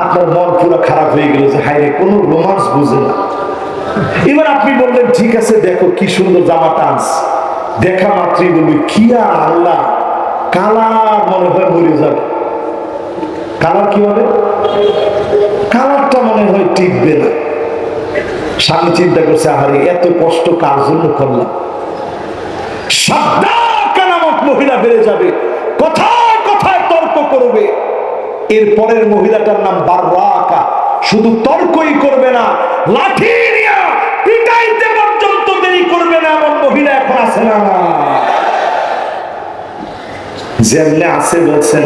আপনার মন পুরো খারাপ হয়ে গেল যে হায় রে, কোনো রোমান্স বুঝে না। এবার আপনি বললেন ঠিক আছে, দেখো কি সুন্দর জামাটা আনছে, দেখা মাত্রই বলবি কি আর আল্লাহ, কালার মনে হয় মরে যাবে। কালার কি হবে? কালারটা মনে হয় টিকবে না। স্বামী চিন্তা করছে, আহারে এত কষ্ট কার জন্য করলাম। সাদ্দাকা নামক মহিলা বেড়ে যাবে, কোথায় কোথায় তর্ক করবে। এর পরের মহিলাটার নাম বাররাকা, শুধু তর্কই করবে না, লাঠি নিয়ে পিটাইতে পর্যন্ত দেরি করবে না। এমন মহিলা এখন আছে না? যেমনে আছে বলছেন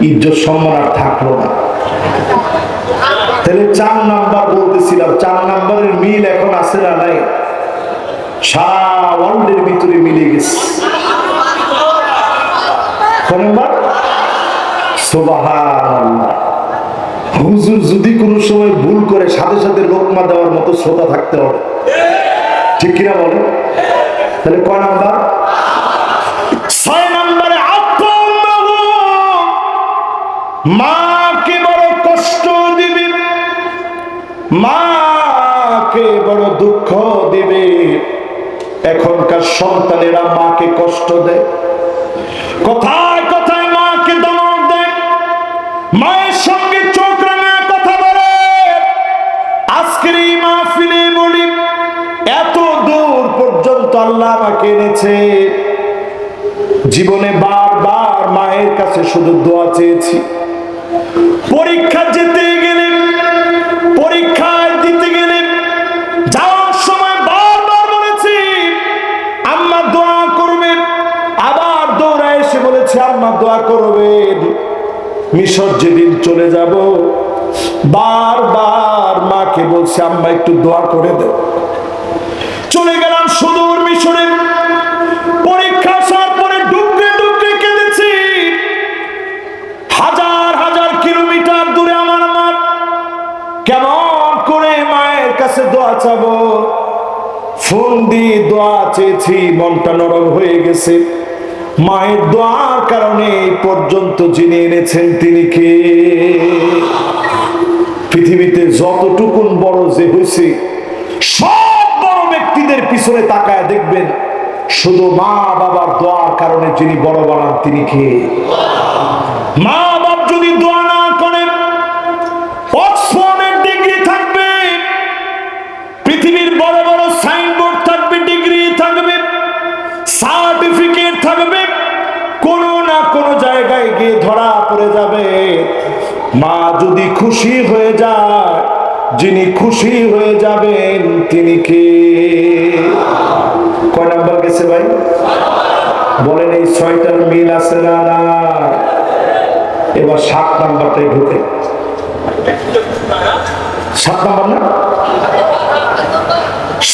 ইজ্জত সম্মান আর থাকলো না। তাহলে 4 নাম্বার বলতেছিলাম, 4 নাম্বারের মিল এখন আছে না? নাই। সারা ওয়ার্ল্ডের ভিতরে মিলে গেছে। সুবহানাল্লাহ। হুজুর যদি কোনো সময় ভুল করে সাথে সাথে লোকমা দেওয়ার মতো শ্রোতা থাকতে হবে, ঠিক কিনা বলে? তাহলে কয় নাম্বার? 6 নাম্বারে মাকে বড় কষ্ট দিবে, মাকে বড় দুঃখ দিবে। এখনকার সন্তানেরা মাকে কষ্ট দেয়, কথায় কথায় মাকে দমক দেয়, মায়ের সঙ্গে চোখ রাঙা কথা বলে। আজকের এই মাহফিলে বলি, এত দূর পর্যন্ত আল্লাহ আমাকে এনেছে, জীবনে বারবার মায়ের কাছে শুধু দোয়া চেয়েছি। পরীক্ষা যেতে গেলে, পরীক্ষায় দিতে গেলে, যাওয়ার সময় বারবার বলেছি আম্মা দোয়া করবেন, আবার দৌড়ায় এসে বলেছি আম্মা দোয়া করবেন। মিশর যেদিন চলে যাব, বারবার মাকে বলছি আম্মা একটু দোয়া করে দেব। চলে গেলাম সুদূর মিশরে, পরীক্ষা আসার পরে ডুবতে ডুবতে কেঁদেছি। হাজার হাজার কিলোমিটার দূরে আমার মা, কেমন করে মায়ের কাছে দোয়া চাবো। ফোন দিয়ে দোয়া চেয়েছি, মনটা নরম হয়ে গেছে। মায়ের দোয়ার কারণে এই পর্যন্ত যিনি এনেছেন তিনি কে? পৃথিবীতে যতটুকুন বড় যে হয়েছে, সব বড় ব্যক্তিদের পিছনে তাকায় দেখবেন শুধু মা বাবার দোয়ার কারণে যিনি বড় বানান তিনি কে? মা বাপ যদি দোয়া না করেন, অক্সফোর্ডের ডিগ্রি থাকবে, পৃথিবীর বড় বড় সাইনবোর্ড থাকবে, ডিগ্রি থাকবে, সার্টিফিকেট থাকবে, কোন না কোন জায়গায় গিয়ে ধরা পড়ে যাবে। মা যদি খুশি হয়ে যায়, যিনি খুশি হয়ে যাবেন তিনি কে? কয় নাম্বার গেছে ভাই? বলেন এই 6টার মিল আছে না? এবার 7 নাম্বারটাই ঢুকে। 7 নাম্বার না?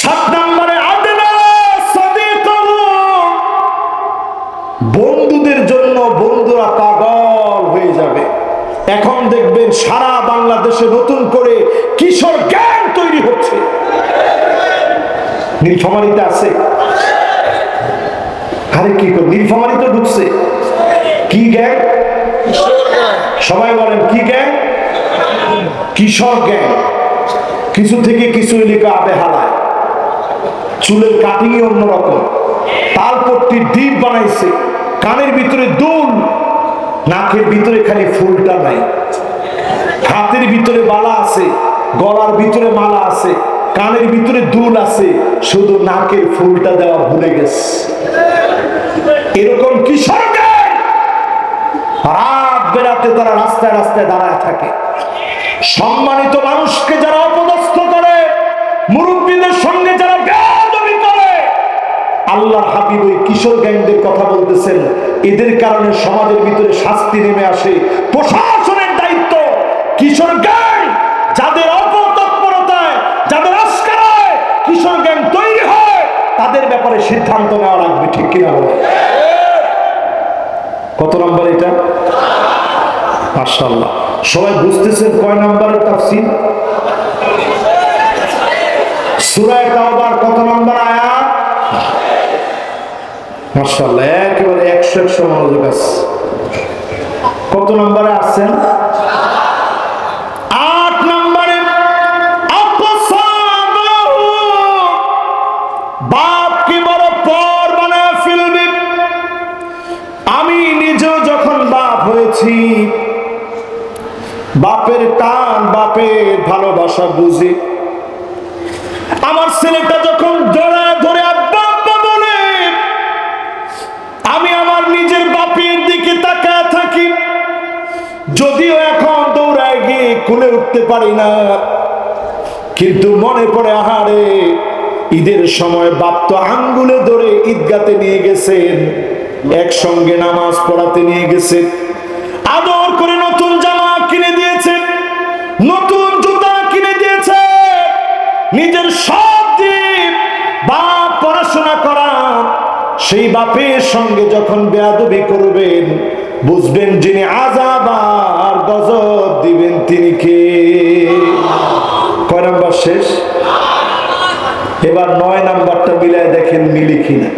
7 নাম্বারে বন্ধুদের জন্য বন্ধুরা পাগল হয়ে যাবে। এখন দেখবেন সারা বাংলাদেশে নতুন করে কিশোর গ্যাং তৈরি হচ্ছে। নীলফামারীতে আছে, আরে কি করে নীলফামারীতে ঢুকছে? কি গ্যাং? সবাই বলেন কি গ্যাং? কিশোর গ্যাং। কিছু থেকে কিছু এলাকা আবে হালায়, চুলের কাটিং অন্যরকম, তালপট্টির দ্বীপ বানাইছে, কানের ভিতরে দুল, নাকের ভিতরে খালি ফুলটা নাই, হাতের ভিতরে বালা আছে, গলার ভিতরে মালা আছে, কানের ভিতরে দুল আছে, শুধু নাকের ফুলটা দেওয়া ভুলে গেছে। এরকম কিশোর গ্যাং রাত বেরাতে তারা রাস্তায় রাস্তায় দাঁড়ায় থাকে। সম্মানিত মানুষকে যারা অপদস্থ করে, মুরব্বীদের সঙ্গে যারা বেয়াদবি করে, আল্লাহর হাবিব ওই কিশোর গ্যাংদের কথা বলতেছেন। এদের কারণে সমাজের ভিতরে শাস্তি নেমে আসে। প্রশাসনের দায়িত্ব কিশোর গ্যাং যাদের অপতৎপরতায়, যাদের আস্কারায় কিশোর গ্যাং তৈরি হয়, তাদের ব্যাপারে সিদ্ধান্ত নেওয়া লাগবে, ঠিক কিনা বলে? কত নাম্বার এটা? মাশাআল্লাহ। সবাই বুঝতেছেন কয় নাম্বারের তাফসীর? সূরা তাওবার কত নাম্বার আয়াত? মাশাআল্লাহ, একেবারে 100 মনোযোগ আছে। কত নম্বরে আছেন? বাপের টান, বাপের ভালোবাসা বুঝি। আমার ছেলেটা যখন জড়া ধরে আব্বা আব্বা বলে, আমি আমার নিজের বাপের দিকে তাকায় থাকি। যদিও এখন দৌড়ায় গিয়ে কোলে উঠতে পারি না, কিন্তু মনে পড়ে আহারে ঈদের সময় বাপ তো আঙ্গুলে ধরে ঈদগাতে নিয়ে গেছেন, একসঙ্গে নামাজ পড়াতে নিয়ে গেছেন, আদর করে নতুন জামা কিনে দিয়েছেন, নতুন জুতা কিনে দিয়েছে, নিজের সব দিক বাপ পড়াশোনা করা। সেই বাপের সঙ্গে যখন বেয়াদবি করবেন, বুঝবেন যিনি আযাব আর গজব দিবেন তিনি কে। কয় নাম্বার শেষ? এবার 9 নাম্বারটা মিলায় দেখেন মিলি কিনা।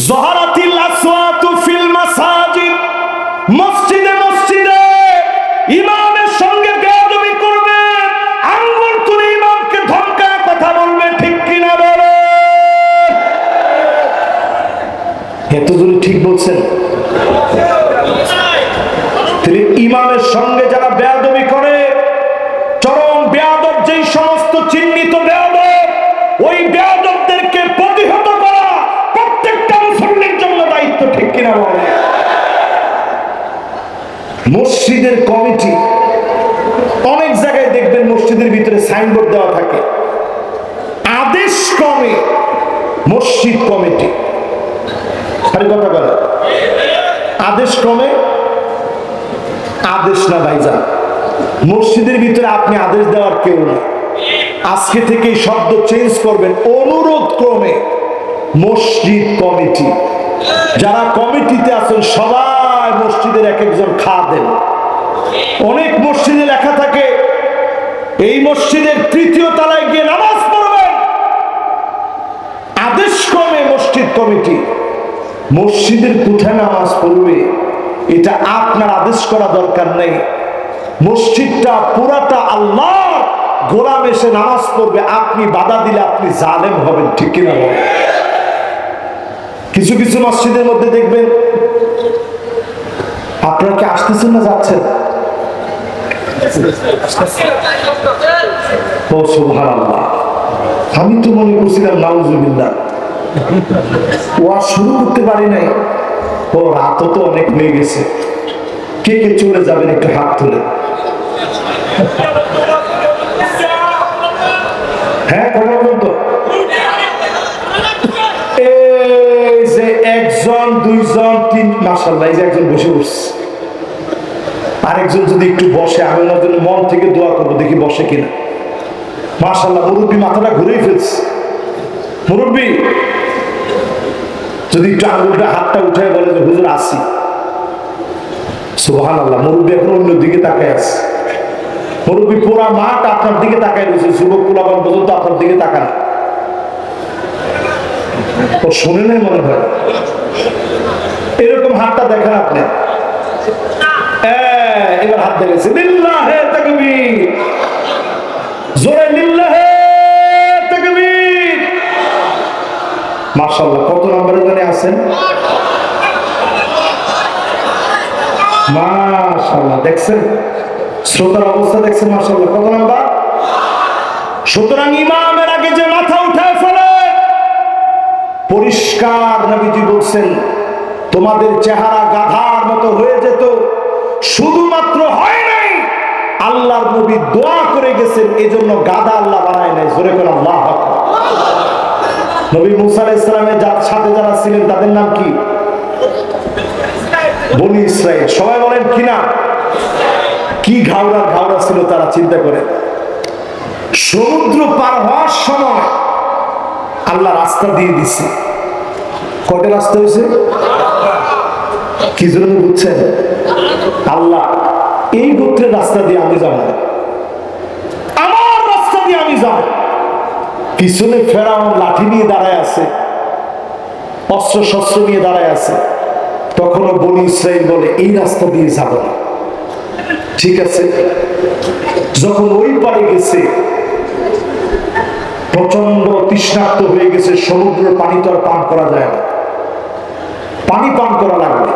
যহারাতিল আসওয়াতু ফিল মাসাজিদ, মসজিদে মসজিদে ইমামের সঙ্গে বেয়াদবি করবে, আঙ্গুল তুলে ইমামকে ধমকায় কথা বলবে, ঠিক কিনা বলে? এত জোরে ঠিক বলছেন? তিনি ইমামের সঙ্গে যারা বেয়াদবি করে, চরম বেয়াদব যেই সমস্ত চিহ্নিত বেয়াদব, ওই বেয়াদবদেরকে প্রতিহত করা প্রত্যেকটা মুসলিমের জন্য দায়িত্ব, ঠিক কিনা বলে? মসজিদের কমিটি, অনেক জায়গায় দেখবেন মসজিদের ভিতরে সাইনবোর্ড দেওয়া থাকে, আদেশ ক্রমে মসজিদ কমিটি। আরে কথা বলে আদেশ ক্রমে, আদেশ না ভাইজান, মসজিদের ভিতরে আপনি আদেশ দেওয়ার কেউ না। আজকে থেকে শব্দ চেঞ্জ করবেন, অনুরোধ ক্রমে মসজিদ কমিটি। যারা কমিটিতে আছেন সবাই মসজিদের এক একজন খাদেম। অনেক মসজিদে লেখা থাকে এই মসজিদের 3য় তলায় গিয়ে নামাজ পড়বেন, আদেশ ক্রমে মসজিদ কমিটি। মসজিদের কোথায় নামাজ পড়বে এটা আপনার আদেশ করা দরকার নেই। মসজিদটা পুরাটা আল্লাহ, গোলাম এসে নামাজ পড়বে, আপনি বাধা দিলে আপনি জালেম হবেন, ঠিক কিনা বলেন? কিছু কিছু মসজিদের মধ্যে দেখবেন, আপনারা কি আসতেছেন না যাচ্ছেন? ও সুবহানাল্লাহ, আমি তো মনে করছিলাম নাউজুবিল্লাহ, ওয়াজ শুরু করতে পারি নাই। ও রাতও তো অনেক হয়ে গেছে। কে কে চলে যাবেন একটু হাত তুলে? হ্যাঁ, কথা বলতো। এই যে 1 জন 2 জন 3, মাশাআল্লাহ, এই যে একজন বসে উঠছে, আরেকজন যদি একটু বসে, আমি ওনার জন্য মন থেকে দোয়া করবো, দেখি বসে কিনা। মাশাআল্লাহ, মুরব্বী মাথাটা ঘুরেই ফেলছে। মুরব্বী যদি একটু আঙুলটা হাতটা উঠে বলে যে হুজুর আসি, সুবহানাল্লাহ, মুরব্বী এখন অন্য দিকে তাকায় আছে। মুরব্বী পুরা মাঠ আপনার দিকে তাকায় রয়েছে, যুবক পোলাপান পর্যন্ত আপনার দিকে তাকান। ও শুনে নেই মনে হয়, এরকম হাতটা দেখেন আপনি। এবার হাত দেখেছে, লিল্লাহে তাকবীর, জোরে লিল্লাহে তাকবীর। মাশাআল্লাহ, কত নম্বরে জানে আছেন? মাশাআল্লাহ, দেখছেন শ্রোতার অবস্থা, দেখছেন মাশাআল্লাহ কত নাম্বার। সুতরাং ইমামের আগে যে মাথা উঠায় ফেলে, পরিষ্কার নবীজি বলছেন তোমাদের চেহারা গাধার মতো হয়ে যেত, শুধুমাত্র হয় নাই, আল্লাহর নবী দোয়া করে গেছেন, এজন্য গাধা আল্লাহ বানায় নাই। জোরে করে আল্লাহু আকবার। নবী মুসা আলাইহিস সালামের সাথে যারা ছিলেন তাদের নাম কি? বনি ইসরাইল। সবাই বলেন কি না? কি ঘাওড়া ঘাওড়া ছিল তারা, চিন্তা করে। সমুদ্র পার হওয়ার সময় আল্লাহ রাস্তা দিয়ে দিছে। কয়টা রাস্তা হয়েছে? কি জন্য বুঝছেন? আল্লাহ এই গোত্রের রাস্তা দিয়ে আমি যাব না, আমার রাস্তা দিয়ে আমি যাব। পিছনে ফেরাউন লাঠি নিয়ে দাঁড়ায় আছে, অস্ত্র শস্ত্র নিয়ে দাঁড়ায় আছে। তখনও বনি ইসরাইল বলে এই রাস্তা দিয়ে যাব না। ঠিক আছে, যখন ওই পারে গেছে, প্রচন্ড তৃষ্ণার্ত হয়ে গেছে, সমুদ্রের পানি তো আর পান করা যায় না, পানি পান করা লাগবে।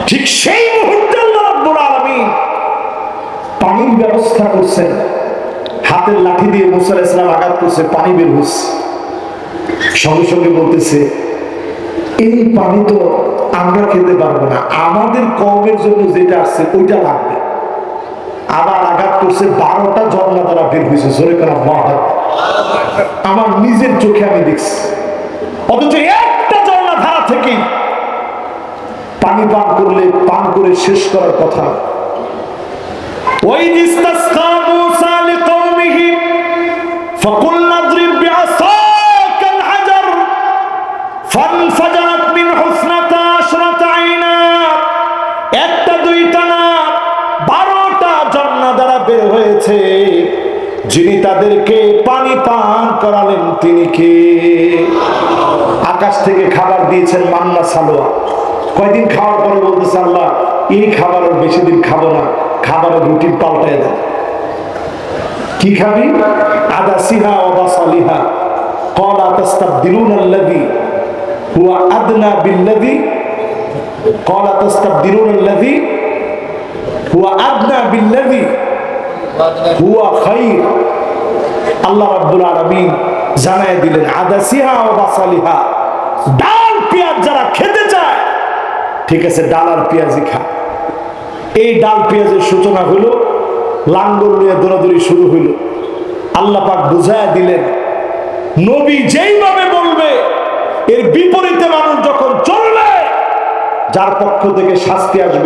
ঠিক সেই মুহূর্তে আল্লাহ রাব্বুল আলামিন ব্যবস্থা করছেন, হাতের লাঠি দিয়ে মুসা আলাইহিস সালাম আঘাত করছে, পানি বের হচ্ছে। সঙ্গে সঙ্গে বলতেছে, এই পানি তো আমরা খেতে পারবো না, আমাদের কওমের জন্য যেটা আসছে ওইটা লাগবে। আবার আঘাত করছে, 12টা ঝর্ণা দ্বারা বের হয়েছে। জোরে করে আল্লাহু আকবার। আমার নিজের চোখে আমি দেখছি। অথচ একটা ঝর্ণা ধারা থেকে পানি পান করলে পান করে শেষ করার কথা। ওয়াইদ ইসতাসকা মূসা লিকওমিহি ফাকুলনা ইদরিব বিআসাকাল হাজার ফানফাজারাত মিন হুসনাতা আশরাতা আইনা। একটা দুইটা না, 12টা ঝর্ণা দ্বারা বের হয়েছে। যিনি তাদেরকে পানি পান করালেন তিনি কে? আকাশ থেকে খাবার দিয়েছেন, মান্না সালোয়া। কয়দিন খাওয়ার পরে বলতেছে, আল্লাহ এই খাবার আর বেশি দিন খাবো না, খাবারের রুটিন পাল্টায় দাও। কি খাবি? আদাসিহা ওয়া বাসালিহা ক্বালা তাস্তাবদিলুনা আল্লাযী হুয়া আদনা বিল্লাযী ক্বালা তাস্তাবদিলুনা আল্লাযী হুয়া আদনা বিল্লাযী হুয়া খায়র। আল্লাহ রাব্বুল আলামিন জানায় দিলেন, আদাসিহা ওয়া বাসালিহা, ডাল পেঁয়াজ যারা খেতে চায়, ঠিক আছে, ডাল আর পেঁয়াজই খা। এই ডাল পেঁয়াজের সূচনা হইল, লাঙ্গল নিয়ে দৌড়াদৌড়ি শুরু হইল। আল্লাহ পাক বুঝায় দিলেন, নবী যেইভাবে বলবে এর বিপরীতে মানুষ যখন চলবে, যার পক্ষ থেকে শাস্তি আসবে।